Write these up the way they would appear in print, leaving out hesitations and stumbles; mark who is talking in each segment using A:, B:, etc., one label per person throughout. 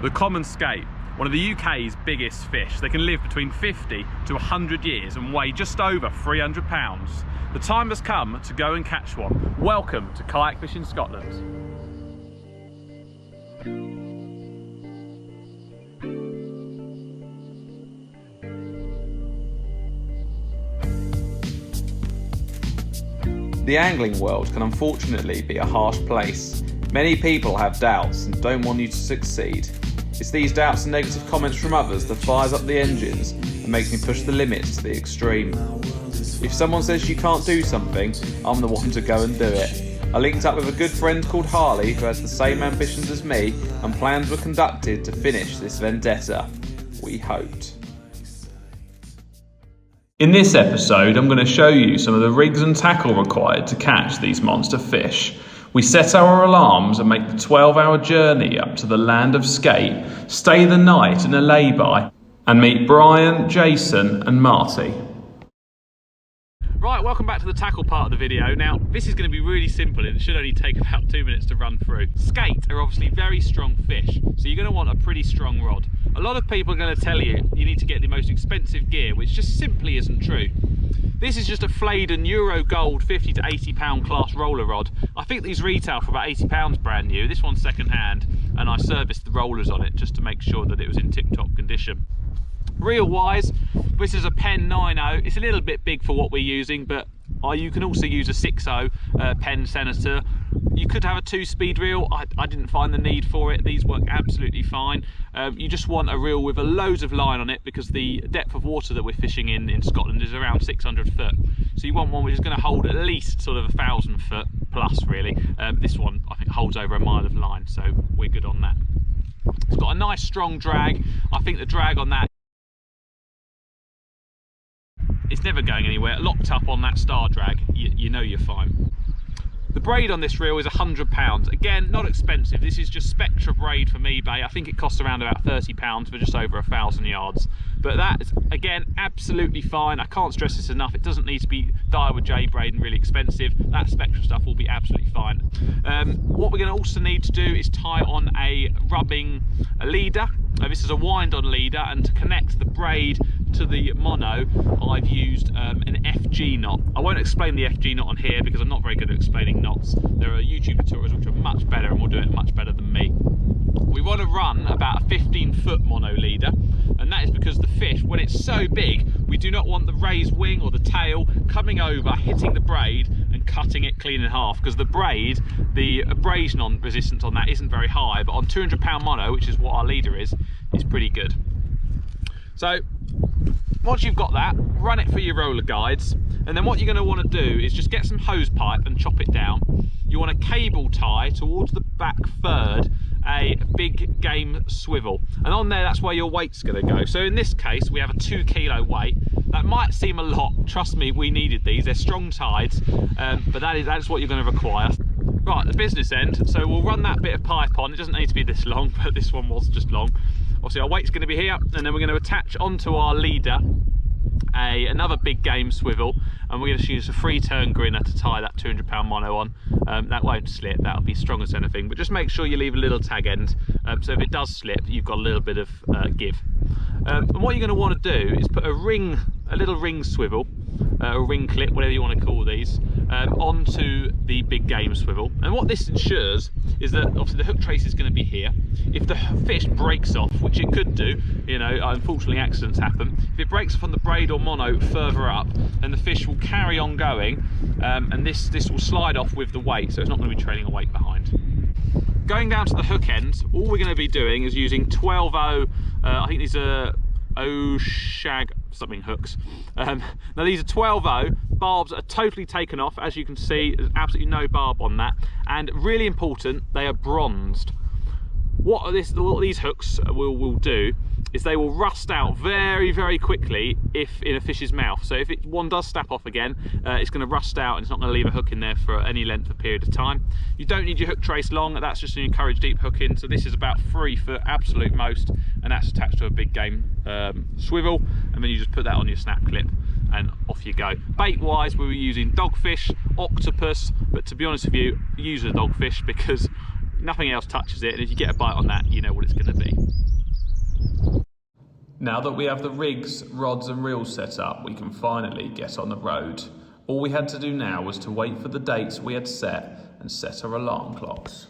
A: The common skate, one of the UK's biggest fish. They can live between 50 to 100 years and weigh just over 300 pounds. The time has come to go and catch one. Welcome to Kayak Fishing Scotland.
B: The angling world can unfortunately be a harsh place. Many people have doubts and don't want you to succeed. It's these doubts and negative comments from others that fires up the engines and makes me push the limits to the extreme. If someone says you can't do something, I'm the one to go and do it. I linked up with a good friend called Harley who has the same ambitions as me, and plans were conducted to finish this vendetta. We hoped.
A: In this episode, I'm going to show you some of the rigs and tackle required to catch these monster fish. We set our alarms and make the 12-hour journey up to the land of skate, stay the night in a lay-by, and meet Brian, Jason and Marty. Right, welcome back to the tackle part of the video. Now, this is going to be really simple and it should only take about 2 minutes to run through. Skate are obviously very strong fish, so you're going to want a pretty strong rod. A lot of people are going to tell you you need to get the most expensive gear, which just simply isn't true. This is just a flayed and Euro Gold 50 to 80 pound class roller rod. I think these retail for about 80 pounds brand new. This one's second hand, and I serviced the rollers on it just to make sure that it was in tip-top condition. Reel wise, this is a Penn 9.0. It's a little bit big for what we're using, but you can also use a 6.0 Penn Senator. You could have a 2-speed reel. I didn't find the need for it. These work absolutely fine. You just want a reel with loads of line on it because the depth of water that we're fishing in Scotland is around 600 foot. So you want one which is going to hold at least sort of 1,000 foot plus really. This one I think holds over a mile of line, so we're good on that. It's got a nice strong drag. I think the drag on that, it's never going anywhere. Locked up on that star drag, you know you're fine. The braid on this reel is £100. Again, not expensive. This is just Spectra braid from eBay. I think it costs around about £30 for just over 1,000 yards. But that is, again, absolutely fine. I can't stress this enough. It doesn't need to be Daiwa J braid and really expensive. That Spectra stuff will be absolutely fine. What we're going to also need to do is tie on a rubbing leader. This is a wind-on leader, and to connect the braid to the mono, I've used an FG knot. I won't explain the FG knot on here because I'm not very good at explaining knots. There are YouTube tutorials which are much better and will do it much better than me. We want to run about a 15-foot mono leader, and that is because the fish, when it's so big, we do not want the raised wing or the tail coming over, hitting the braid and cutting it clean in half, because the braid, the abrasion resistance on that isn't very high, but on 200-pound mono, which is what our leader is pretty good. So once you've got that, run it for your roller guides, and then what you're going to want to do is just get some hose pipe and chop it down. You want to cable tie towards the back third a big game swivel, and on there that's where your weight's going to go. So in this case we have a 2 kilo weight. That might seem a lot, trust me, we needed these. They're strong tides, but that is what you're going to require. Right, the business end, so we'll run that bit of pipe on. It doesn't need to be this long, but this one was just long. Obviously our weight's going to be here, and then we're going to attach onto our leader another big game swivel, and we're going to use a 3-turn grinner to tie that 200-pound mono on. That won't slip, that'll be strong as anything, but just make sure you leave a little tag end, so if it does slip you've got a little bit of give. And what you're going to want to do is put a little ring swivel, a ring clip, whatever you want to call these, onto the big game swivel. And what this ensures is that obviously the hook trace is going to be here. If the fish breaks off, which it could do, you know, unfortunately accidents happen, if it breaks off on the braid or mono further up, then the fish will carry on going, and this will slide off with the weight, so it's not going to be trailing a weight behind. Going down to the hook end, all we're going to be doing is using 12.0, I think these are shag something hooks. Now these are 12.0, barbs are totally taken off, as you can see, there's absolutely no barb on that, and really important, they are bronzed. What these hooks will do is they will rust out very, very quickly if in a fish's mouth. So if one does snap off again, it's going to rust out and it's not going to leave a hook in there for any length of period of time. You don't need your hook trace long, that's just an encouraged deep hook in. So this is about 3 foot absolute most, and that's attached to a big game swivel, and then you just put that on your snap clip and off you go. Bait wise, we were using dogfish, octopus, but to be honest with you, use a dogfish because Nothing else touches it, and if you get a bite on that, you know what it's going to be.
B: Now that we have the rigs, rods and reels set up, we can finally get on the road. All we had to do now was to wait for the dates we had set and set our alarm clocks.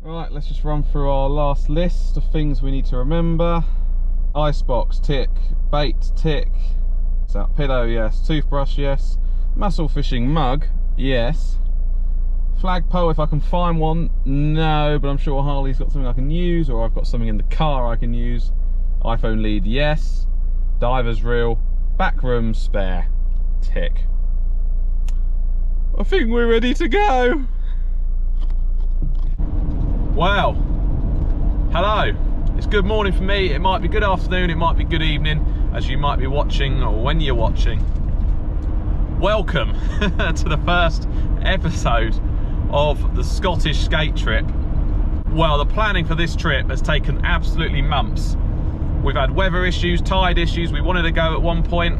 B: Right, let's just run through our last list of things we need to remember. Icebox, tick. Bait, tick. So, pillow, yes. Toothbrush, yes. Mussel fishing mug, yes. Flagpole, if I can find one, no, but I'm sure Harley's got something I can use, or I've got something in the car I can use. iPhone lead, yes. Diver's reel. Back room, spare, tick. I think we're ready to go. Wow. Hello. It's good morning for me. It might be good afternoon, it might be good evening, as you might be watching, or when you're watching. Welcome to the first episode of the Scottish skate trip. Well, the planning for this trip has taken absolutely months. We've had weather issues, tide issues. We wanted to go at one point,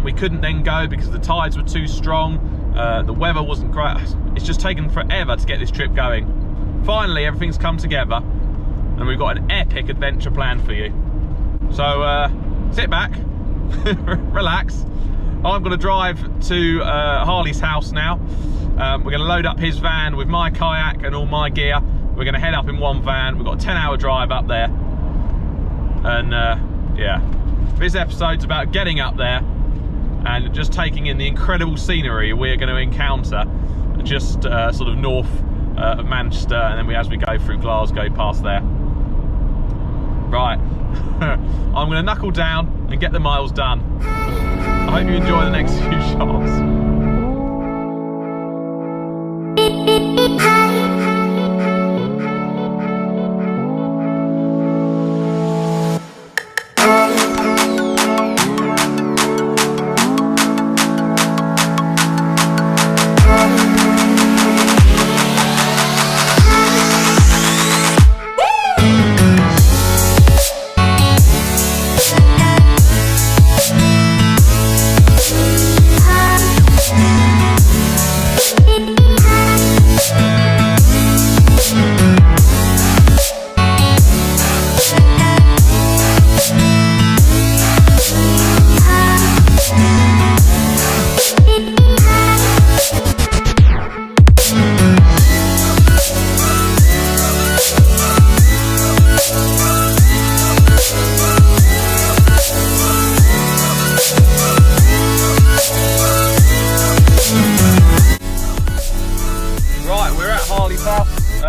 B: we couldn't then go because the tides were too strong. The weather wasn't great. It's just taken forever to get this trip going. Finally, everything's come together, and we've got an epic adventure planned for you. So sit back, relax. I'm going to drive to Harley's house now. We're going to load up his van with my kayak and all my gear. We're going to head up in one van. We've got a 10-hour drive up there. And yeah, this episode's about getting up there and just taking in the incredible scenery we're going to encounter just sort of north of Manchester, and then as we go through Glasgow past there. Right, I'm going to knuckle down and get the miles done. I hope you enjoy the next few shots.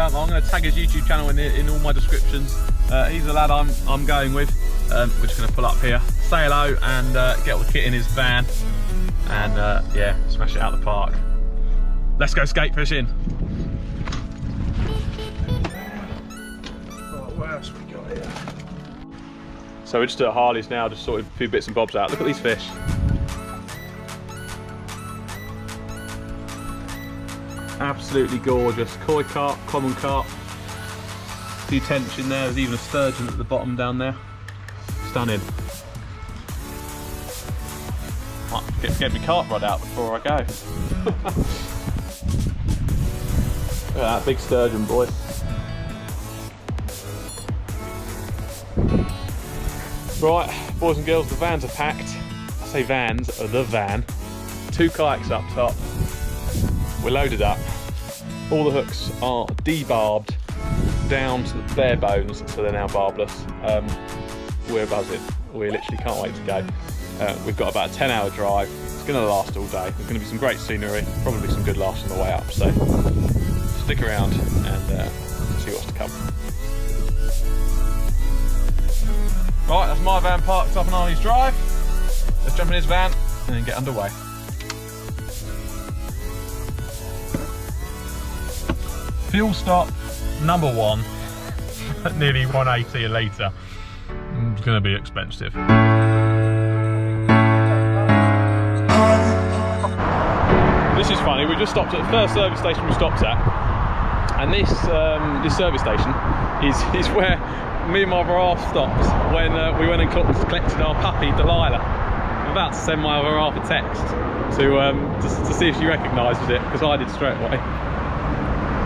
B: I'm going to tag his YouTube channel in all my descriptions. He's the lad I'm going with. We're just going to pull up here, say hello, and get all the kit in his van, and yeah, smash it out of the park. Let's go skate fishing. What else we got here? So we're just at Harley's now, just sorting a few bits and bobs out. Look at these fish. Absolutely gorgeous. Koi carp, common carp. A few tench in there. There's even a sturgeon at the bottom down there. Stunning. Might get my carp rod out before I go. Look at that big sturgeon, boys. Right, boys and girls, the vans are packed. I say vans, the van. 2 kayaks up top. We're loaded up. All the hooks are debarbed down to the bare bones, so they're now barbless. We're buzzing. We literally can't wait to go. We've got about a 10-hour drive. It's going to last all day. There's going to be some great scenery, probably some good laughs on the way up. So stick around and see what's to come. Right, that's my van parked up on Harley's drive. Let's jump in his van and then get underway. Fuel stop number 1 at nearly 180 a litre. It's going to be expensive. This is funny, we just stopped at the first service station we stopped at, and this service station is where me and my brother stopped when we went and collected our puppy Delilah.
A: I'm about to send my other half a text to see if she recognises it, because I did straight away.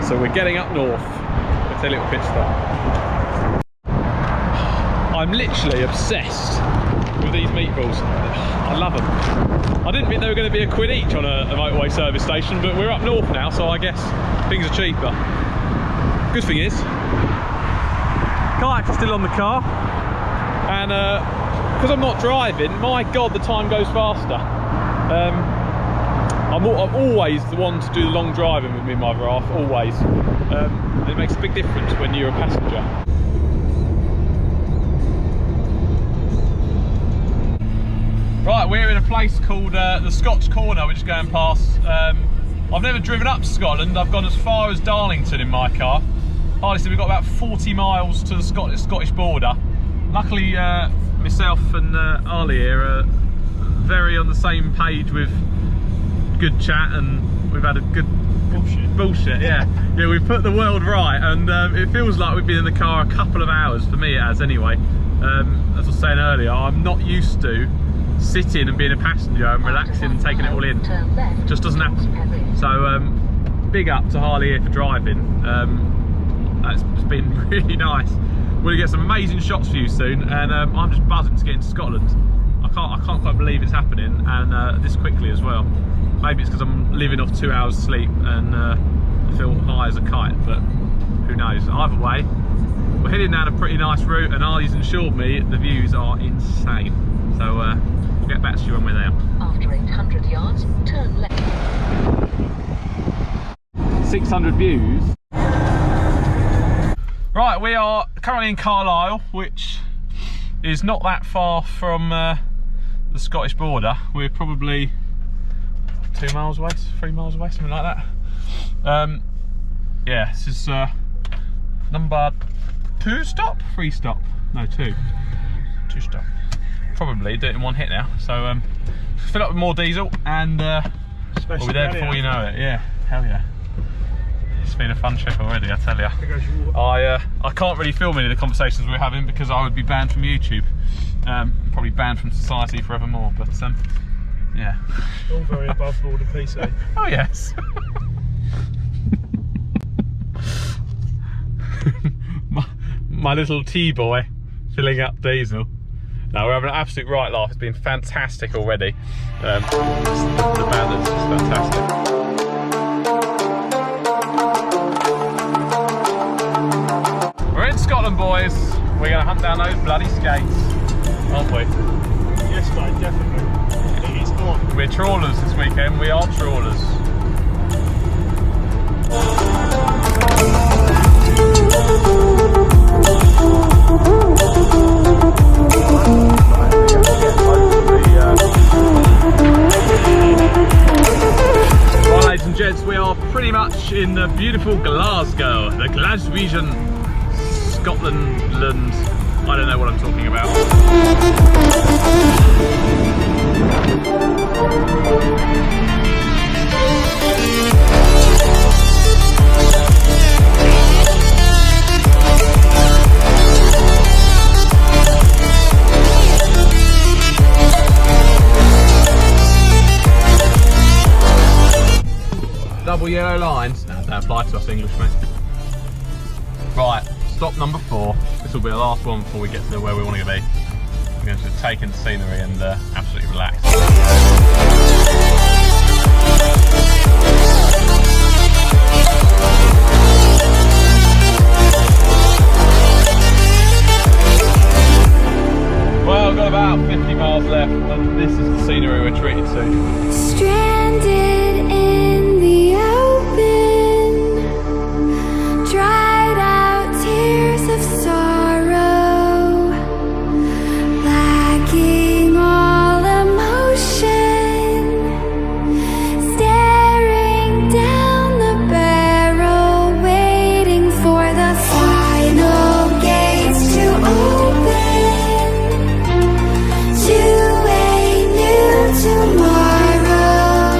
A: So we're getting up north. Let's take a little pitch stop. I'm literally obsessed with these meatballs. I love them. I didn't think they were going to be £1 each on a motorway service station, but we're up north now, so I guess things are cheaper. Good thing is, Kayaks are still on the car, and because I'm not driving, my God, the time goes faster. I'm always the one to do the long driving with me and my other half, always. It makes a big difference when you're a passenger. Right, we're in a place called the Scotch Corner, which is going past. I've never driven up to Scotland. I've gone as far as Darlington in my car. Hardly, we've got about 40 miles to the Scottish border. Luckily, myself and Arlie here are very on the same page with good chat, and we've had a good bullshit. Yeah, yeah, we've put the world right, and it feels like we've been in the car a couple of hours. For me, it has anyway. As I was saying earlier, I'm not used to sitting and being a passenger and relaxing and taking it all in. It just doesn't happen. So big up to Harley here for driving. It's been really nice. We're gonna get some amazing shots for you soon, and I'm just buzzing to get into Scotland. I can't quite believe it's happening, and this quickly as well. Maybe it's because I'm living off 2 hours sleep and I feel high as a kite, but who knows. Either way, we're heading down a pretty nice route, and Arlie's assured me the views are insane. So we'll get back to you when we're there.
C: After 800 yards, turn left.
A: 600 views. Right, we are currently in Carlisle, which is not that far from the Scottish border. We're probably 2 miles away, 3 miles away, something like that. Yeah, this is number 2 stop? 3 stop? No, 2 stop. Probably do it in one hit now. So fill up with more diesel, and we'll be there before you know it. Yeah, hell yeah. It's been a fun trip already, I tell you. I can't really film any of the conversations we're having because I would be banned from YouTube. Probably banned from society forevermore, but yeah.
D: All very above board of PC.
A: Oh yes. my little T-boy filling up diesel. No, we're having an absolute right laugh. It's been fantastic already. The banter's just fantastic. We're in Scotland, boys. We're going to hunt down those bloody skates, aren't we?
D: Yes, mate, definitely. It is on.
A: We're trawlers this weekend. We are trawlers. Well, ladies and gents, we are pretty much in the beautiful Glasgow, the Glaswegian, Scotland. I don't know what I'm talking about. Double yellow lines? No, don't apply to us English, mate. Right, stop number 4. This will be the last one before we get to where we want to be. We're going to take in the scenery and absolutely relax. Well, we've got about 50 miles left, and this is the scenery we're treated to.
E: Stranded in the open, dried out tears of sorrow, lacking all emotion, staring down the barrel, waiting for the final gates to open to a new tomorrow.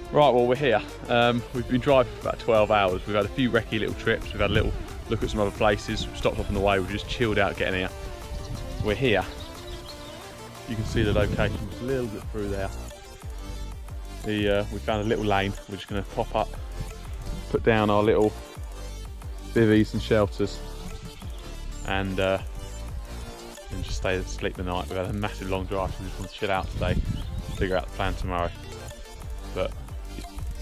A: Right, well, we're here. We've been driving for about 12 hours. We've had a few recce little trips. We've had a little look at some other places. We've stopped off on the way. We've just chilled out getting here. We're here. You can see the location just a little bit through there. We found a little lane. We're just going to pop up, put down our little bivvies and shelters, and just stay asleep the night. We've had a massive long drive, so we just want to chill out today, figure out the plan tomorrow. But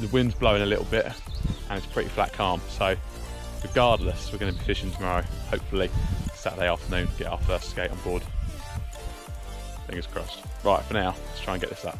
A: the wind's blowing a little bit and it's pretty flat calm, so regardless we're going to be fishing tomorrow, hopefully Saturday afternoon, get our first skate on board. Fingers crossed. Right, for now, let's try and get this up.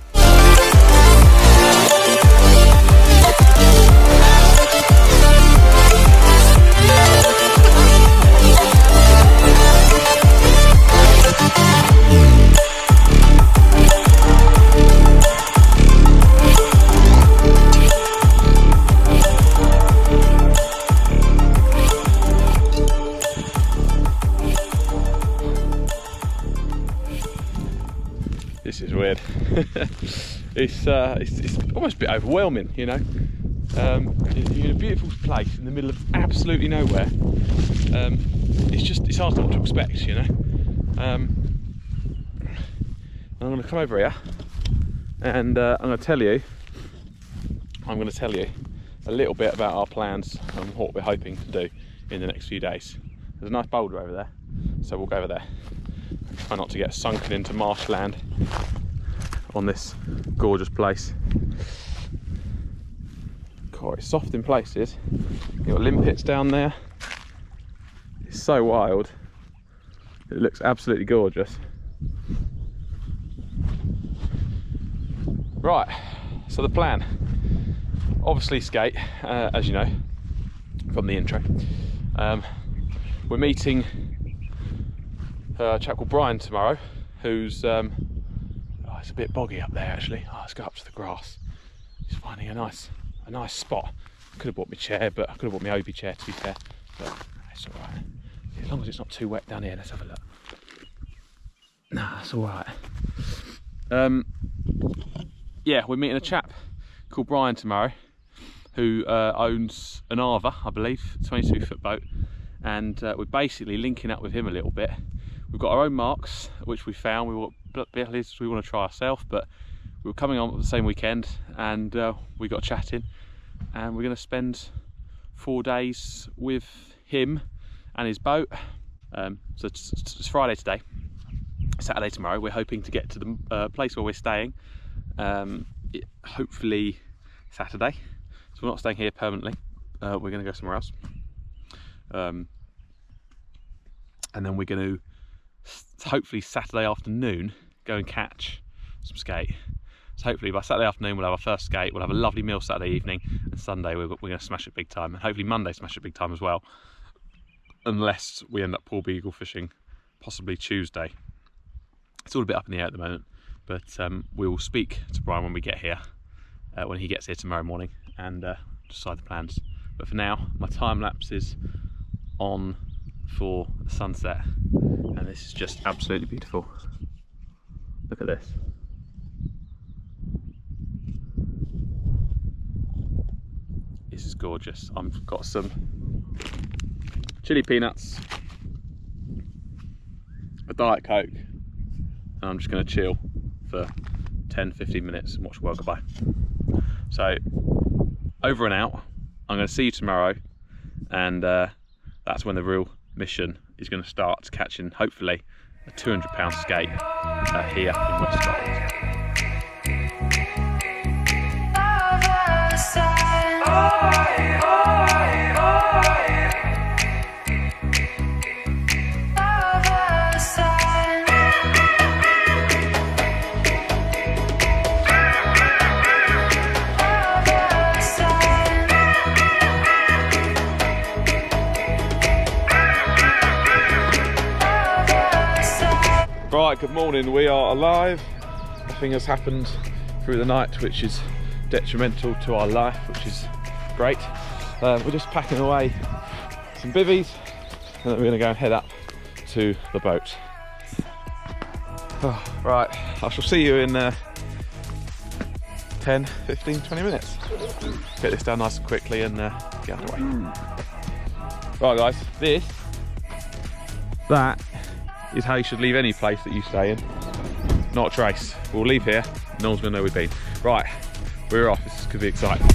A: This is weird. It's almost a bit overwhelming, you know. You're in a beautiful place in the middle of absolutely nowhere. It's hard not to expect, you know. I'm going to come over here and I'm going to tell you a little bit about our plans and what we're hoping to do in the next few days. There's a nice boulder over there, so we'll go over there. Try not to get sunken into marshland on this gorgeous place. God, it's soft in places. You've got limpets down there. It's so wild. It looks absolutely gorgeous. Right, so the plan. Obviously skate, as you know from the intro. We're meeting a chap called Brian tomorrow, who's it's a bit boggy up there actually. Let's go up to the grass. He's finding a nice spot. I could have bought my chair, but I could have bought my Obi chair to be fair, but it's all right. As long as it's not too wet down here. Let's have a look. Nah, that's all right. Yeah, we're meeting a chap called Brian tomorrow, who owns an Afar, I believe, 22-foot boat, and we're basically linking up with him a little bit. We've got our own marks, which we found. We want to try ourselves, but we were coming on the same weekend, and we got chatting, and we're going to spend 4 days with him and his boat. So it's Friday today, Saturday tomorrow. We're hoping to get to the place where we're staying, hopefully Saturday. So we're not staying here permanently. We're going to go somewhere else, and then we're going to hopefully Saturday afternoon go and catch some skate. So hopefully by Saturday afternoon we'll have our first skate, we'll have a lovely meal Saturday evening, and Sunday we're going to smash it big time, and hopefully Monday smash it big time as well, unless we end up poor beagle fishing possibly Tuesday. It's all a bit up in the air at the moment, but we will speak to Brian when we get here, when he gets here tomorrow morning, and decide the plans. But for now, my time lapse is on for the sunset, and this is just absolutely beautiful. Look at this. This is gorgeous. I've got some chili peanuts, a Diet Coke, and I'm just going to chill for 10-15 minutes and watch the world go by. So over and out. I'm going to see you tomorrow, and that's when the real mission is going to start, catching hopefully a 200-pound skate here in West Scotland. Right, good morning. We are alive. Nothing has happened through the night which is detrimental to our life, which is great. We're just packing away some bivvies, and then we're going to go and head up to the boat. Oh, right, I shall see you in
B: 10, 15, 20 minutes. Get this down nice and quickly and get underway. Right guys, that is how you should leave any place that you stay in. Not a trace. We'll leave here, no one's gonna know we've been. Right, we're off, this could be exciting.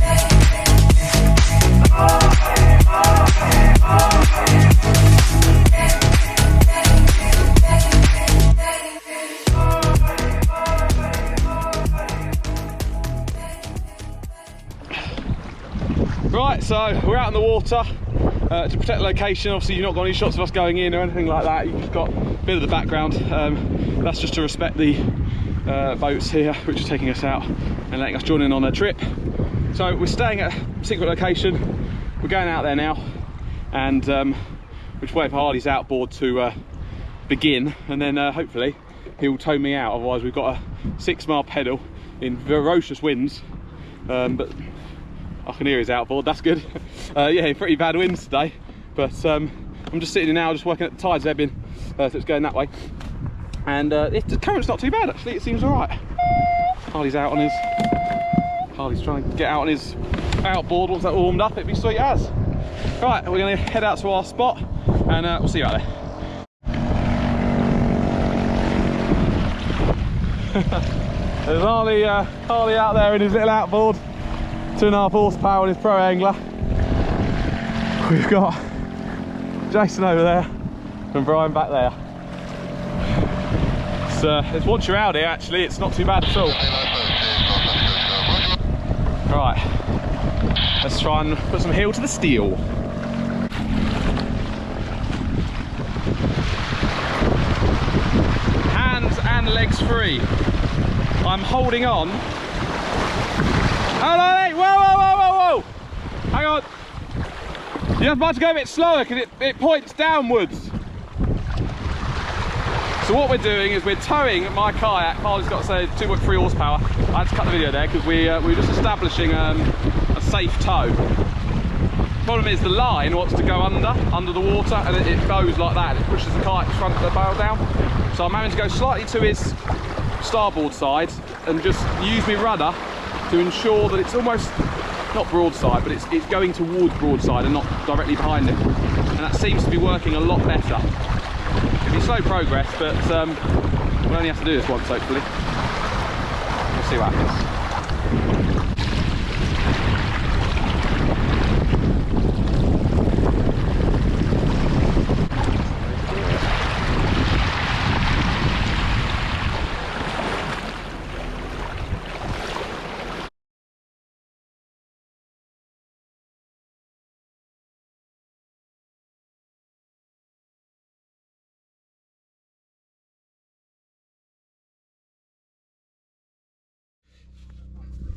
B: Right, so we're out in the water to protect the location. Obviously you've not got any shots of us going in or anything like that. You've just got a bit of the background. That's just to respect the boats here which are taking us out and letting us join in on their trip. So we're staying at a secret location. We're going out there now and we're just waiting for Harley's outboard to begin, and then hopefully he'll tow me out. Otherwise we've got a 6 mile pedal in ferocious winds, but I can hear his outboard, that's good. Yeah, pretty bad winds today, but I'm just sitting here now, just working at the tides ebbing, so it's going that way. And the current's not too bad actually, it seems alright. Harley's trying to get out on his outboard. Once that warmed up, it'd be sweet as. Right, we're going to head out to our spot and we'll see you out there. There's Harley out there in his little outboard, 2.5 horsepower on his pro angler. We've got Jason over there and Brian back there. It's once you're out here actually, it's not too bad at all. Right, let's try and put some heel to the steel. Hands and legs free. I'm holding on. Hold on, whoa! Hang on. You're about to go a bit slower because it points downwards. So what we're doing is we're towing my kayak. Harley's got, say, 2.3 horsepower. I had to cut the video there because we were just establishing a safe tow. Problem is the line wants to go under the water, and it goes like that. It pushes the kayak's front of the bow down. So I'm having to go slightly to his starboard side and just use my rudder to ensure that it's almost not broadside, but it's going towards broadside and not directly behind it. And that seems to be working a lot better. It'll be slow progress, but we'll only have to do this once hopefully. We'll see what happens.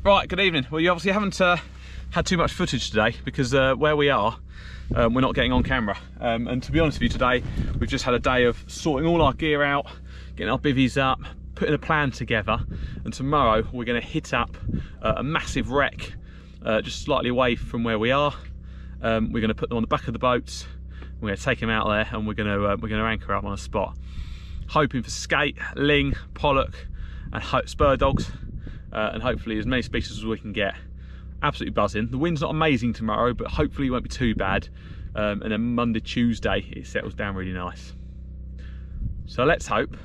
B: Right, good evening. Well, you obviously haven't had too much footage today because where we are, we're not getting on camera. And to be honest with you, today we've just had a day of sorting all our gear out, getting our bivvies up, putting a plan together, and tomorrow we're going to hit up a massive wreck just slightly away from where we are. We're going to put them on the back of the boats, we're going to take them out there, and we're going to anchor up on a spot, hoping for skate, ling, pollock, and spur dogs. And hopefully as many species as we can get. Absolutely buzzing. The wind's not amazing tomorrow, but hopefully it won't be too bad. And then Monday, Tuesday, it settles down really nice. So let's hope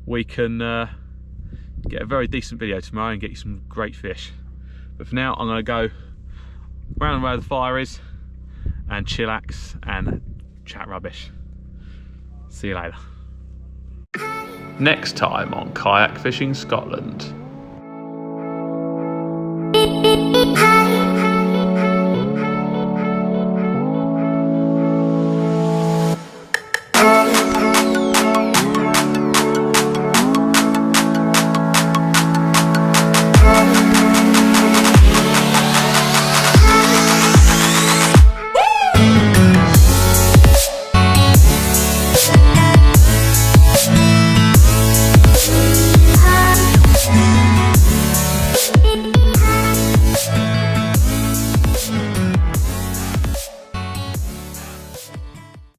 B: we can get a very decent video tomorrow and get you some great fish. But for now, I'm going to go round where the fire is and chillax and chat rubbish. See you later. Next time on Kayak Fishing Scotland.